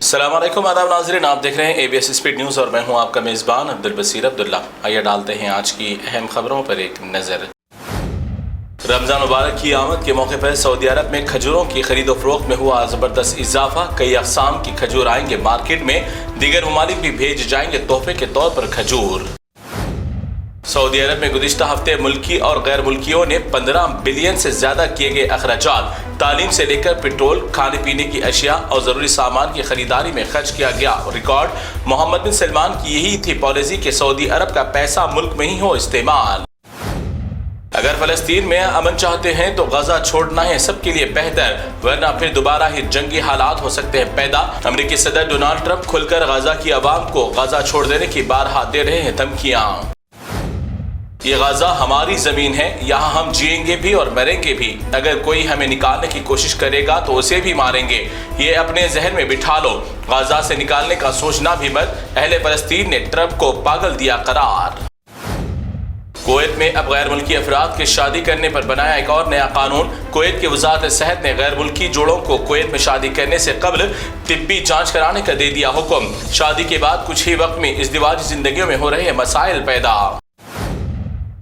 अस्सलाम वालेकुम, आदाब नाज़रीन, आप देख रहे हैं ABS स्पीड न्यूज़ और मैं हूं आपका मेज़बान अब्दुल बसीर अब्दुल्ला। आइए डालते हैं आज की अहम खबरों पर एक नज़र। रमज़ान मुबारक की आमद के मौके पर सऊदी अरब में खजूरों की खरीदो फरोख्त में हुआ ज़बरदस्त इजाफा। कई अक़साम की खजूर आएंगे मार्केट में, दीगर ममालिक भी भेज जाएंगे तोहफे के तौर पर खजूर। सऊदी अरब में गुज़िश्ता हफ्ते मुल्की और गैर मुल्कियों ने 15 बिलियन से ज़्यादा किए गए अखराजात तालीम से लेकर पेट्रोल, खाने पीने की अशिया और ज़रूरी सामान की खरीदारी में खर्च किया गया। रिकॉर्ड मोहम्मद बिन सलमान की यही थी पॉलिसी कि सऊदी अरब का पैसा मुल्क में ही हो इस्तेमाल। अगर फ़लस्तीन में अमन चाहते हैं तो गजा छोड़ना है सबके लिए बेहतर, वरना फिर दोबारा ही जंगी हालात हो सकते हैं पैदा। अमेरिकी सदर डोनाल्ड ट्रंप खुलकर गजा की आवाम को गजा छोड़ देने की बारहा दे रहे हैं धमकियां। ये गजा हमारी ज़मीन है, यहाँ हम जिएंगे भी और मरेंगे भी। अगर कोई हमें निकालने की कोशिश करेगा तो उसे भी मारेंगे, ये अपने जहन में बिठा लो। गजा से निकालने का सोचना भी मत। अहले फ़लस्तीन ने ट्रंप को पागल दिया करार। कुवैत में अब गैर मुल्की अफराद के शादी करने पर बनाया एक और नया कानून। कुवैत की वज़ारत सेहत ने गैर मुल्की जोड़ों को कुवैत में शादी करने से कबल तिब्बी जांच कराने का दे दिया हुक्म। शादी के बाद कुछ ही वक्त में इज़्दिवाजी जिंदगियों में हो रहे मसाइल पैदा।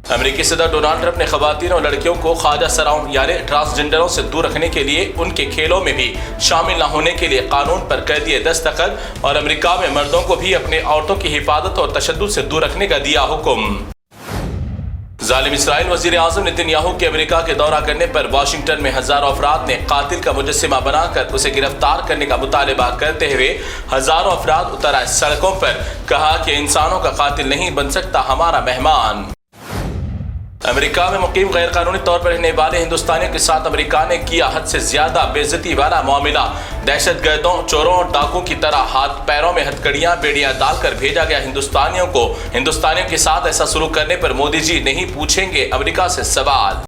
अमेरिकी सदर डोनाल्ड ट्रंप ने खवातीन और लड़कियों को ख्वाजा सराओं यानी ट्रांसजेंडरों से दूर रखने के लिए उनके खेलों में भी शामिल न होने के लिए कानून पर कर दिए दस्तखत और अमेरिका में मर्दों को भी अपने औरतों की हिफाजत और तशद्दुद से दूर रखने का दिया हुक्म। ज़ालिम इसराइल वज़ीर आज़म नेतन्याहू के अमेरिका के दौरा करने पर वाशिंगटन में हज़ारों अफराद ने कातिल का मुजस्सिमा बनाकर उसे गिरफ्तार करने का मुतालबा करते हुए हज़ारों अफराद उतर आए सड़कों पर। कहा कि इंसानों का कातिल नहीं बन सकता हमारा मेहमान। अमेरिका में मुकीम गैर कानूनी तौर पर रहने वाले हिंदुस्तानियों के साथ अमेरिका ने किया हद से ज्यादा बेइज्जती वाला मामला। दहशतगर्दों, चोरों और डाकुओं की तरह हाथ पैरों में हथकड़ियां बेड़ियां डालकर भेजा गया हिंदुस्तानियों को। हिंदुस्तानियों के साथ ऐसा सलूक करने पर मोदी जी नहीं पूछेंगे अमेरिका से सवाल।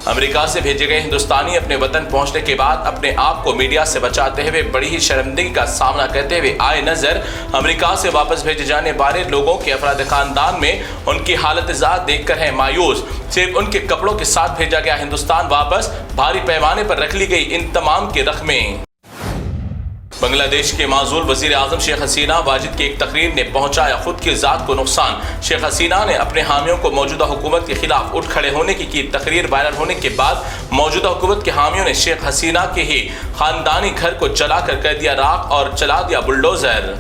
अमेरिका से भेजे गए हिंदुस्तानी अपने वतन पहुंचने के बाद अपने आप को मीडिया से बचाते हुए बड़ी ही शर्मिंदगी का सामना करते हुए आए नजर। अमेरिका से वापस भेजे जाने वाले लोगों के अफराद खानदान में उनकी हालत ज़ात देखकर है मायूस। सिर्फ उनके कपड़ों के साथ भेजा गया हिंदुस्तान वापस, भारी पैमाने पर रख ली गई इन तमाम के रकमें। बांग्लादेश के माजूल वज़ीर आज़म शेख हसीना वाजिद की एक तकरीर ने पहुंचाया खुद की ज़ात को नुकसान। शेख हसीना ने अपने हामियों को मौजूदा हुकूमत के खिलाफ उठ खड़े होने की तकरीर वायरल होने के बाद मौजूदा हुकूमत के हामियों ने शेख हसीना के ही खानदानी घर को जलाकर कर दिया राख और चला दिया बुलडोजर।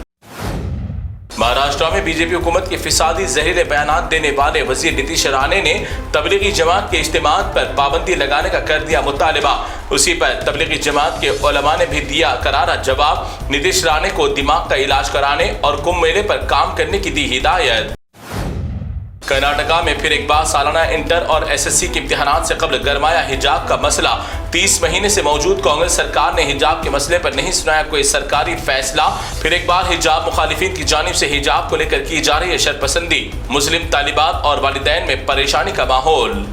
महाराष्ट्र में बीजेपी हुकूमत के फिसादी जहरीले बयानात देने वाले वजीर नीतीश राणे ने तबलीगी जमात के इज्तिमात पर पाबंदी लगाने का कर दिया मुतालबा। उसी पर तबलीगी जमात के उलमा ने भी दिया करारा जवाब। नीतीश राणे को दिमाग का इलाज कराने और कुंभ मेले पर काम करने की दी हिदायत। कर्नाटका में फिर एक बार सालाना इंटर और SSC के इम्तिहानात से कबल गरमाया हिजाब का मसला। 30 महीने से मौजूद कांग्रेस सरकार ने हिजाब के मसले पर नहीं सुनाया कोई सरकारी फैसला। फिर एक बार हिजाब मुखालिफिन की जानिब से हिजाब को लेकर की जा रही है शरपसंदी। मुस्लिम तालिबात और वालिदैन में परेशानी का माहौल।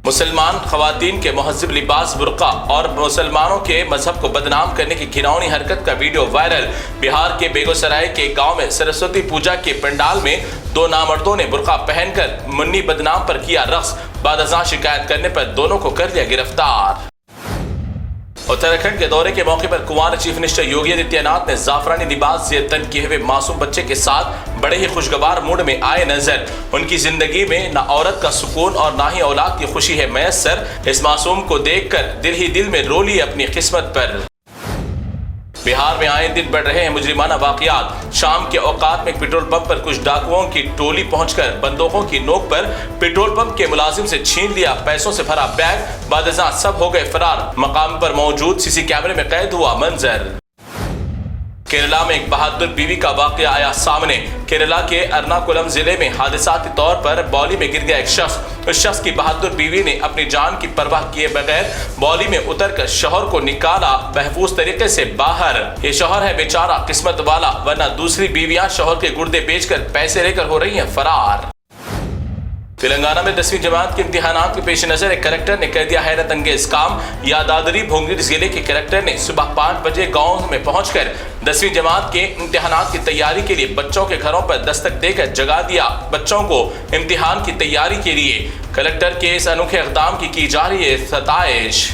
मुसलमान खवातीन के महज़िब लिबास बुर्का और मुसलमानों के मजहब को बदनाम करने की घिनौनी हरकत का वीडियो वायरल। बिहार के बेगूसराय के गांव में सरस्वती पूजा के पंडाल में 2 नामर्दों ने बुर्का पहनकर मुन्नी बदनाम पर किया रक्स। बाद अज़ां शिकायत करने पर दोनों को कर लिया गिरफ्तार। उत्तराखंड के दौरे के मौके पर कुंवर चीफ मिनिस्टर योगी आदित्यनाथ ने जाफरानी लिबास से तन किए हुए मासूम बच्चे के साथ बड़े ही खुशगवार मूड में आए नजर। उनकी जिंदगी में न औरत का सुकून और ना ही औलाद की खुशी है मैसर। इस मासूम को देखकर दिल ही दिल में रो ली अपनी किस्मत पर। बिहार में आए दिन बढ़ रहे हैं मुजरिमाना वाकयात। शाम के औकात में पेट्रोल पंप पर कुछ डाकुओं की टोली पहुंचकर बंदूकों की नोक पर पेट्रोल पंप के मुलाजिम से छीन लिया पैसों से भरा बैग। बाद अज़ां सब हो गए फरार। मकाम पर मौजूद सीसी कैमरे में कैद हुआ मंजर। केरला में एक बहादुर बीवी का वाकया आया सामने। केरला के एर्नाकुलम जिले में हादसाती तौर पर बौली में गिर गया एक शख्स। उस शख्स की बहादुर बीवी ने अपनी जान की परवाह किए बगैर बौली में उतरकर शौहर को निकाला महफूज तरीके से बाहर। ये शौहर है बेचारा किस्मत वाला, वरना दूसरी बीवियां शौहर के गुर्दे बेचकर पैसे लेकर हो रही हैं फरार। तेलंगाना में 10वीं जमात के इम्तिहानात के पेश नजर एक कलेक्टर ने कर दिया हैरत अंगेज काम। यादाद्री भोंगरी जिले के कलेक्टर ने सुबह 5 बजे गांव में पहुंचकर 10वीं जमात के इम्तिहानात की तैयारी के लिए बच्चों के घरों पर दस्तक देकर जगा दिया बच्चों को इम्तिहान की तैयारी के लिए। कलेक्टर के इस अनोखे इक़दाम की जा रही है सताइश।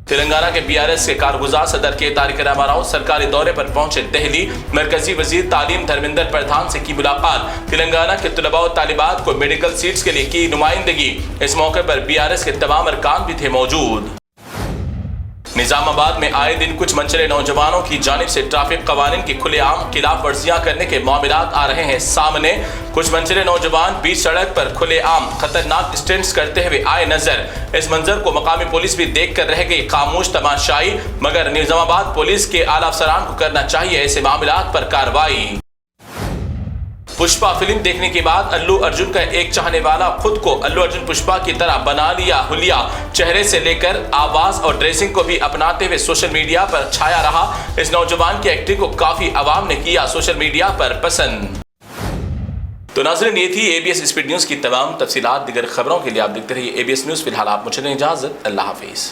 تلنگانہ کے BRS کے کارگزار صدر کے طارق راما راؤ سرکاری دورے پر پہنچے دہلی، مرکزی وزیر تعلیم دھرمیندر پردھان سے کی ملاقات، تلنگانہ کے طلباء و طالبات کو میڈیکل سیٹس کے لیے کی نمائندگی۔ اس موقع پر BRS کے تمام ارکان بھی تھے موجود۔ نظام آباد میں آئے دن کچھ منچلے نوجوانوں کی جانب سے ٹریفک قوانین کی کھلے عام خلاف ورزیاں کرنے کے معاملات آ رہے ہیں سامنے۔ کچھ منچلے نوجوان بیچ سڑک پر کھلے عام خطرناک اسٹنٹس کرتے ہوئے آئے نظر۔ اس منظر کو مقامی پولیس بھی دیکھ کر رہ گئی خاموش تماشائی، مگر نظام آباد پولیس کے اعلیٰ افسران کو کرنا چاہیے ایسے معاملات پر کارروائی۔ پشپا فلم دیکھنے کے بعد الو ارجن کا ایک چاہنے والا خود کو الو ارجن پشپا کی طرح بنا لیا حلیہ، چہرے سے لے کر آواز اور ڈریسنگ کو بھی اپناتے ہوئے سوشل میڈیا پر چھایا رہا۔ اس نوجوان کی ایکٹنگ کو کافی عوام نے کیا سوشل میڈیا پر پسند۔ تو ناظرین، یہ تھی ABS اسپیڈ نیوز کی تمام تفصیلات۔ دیگر خبروں کے لیے آپ دیکھتے رہیے ABS نیوز۔ فی الحال آپ مجھے دیں اجازت، اللہ حافظ۔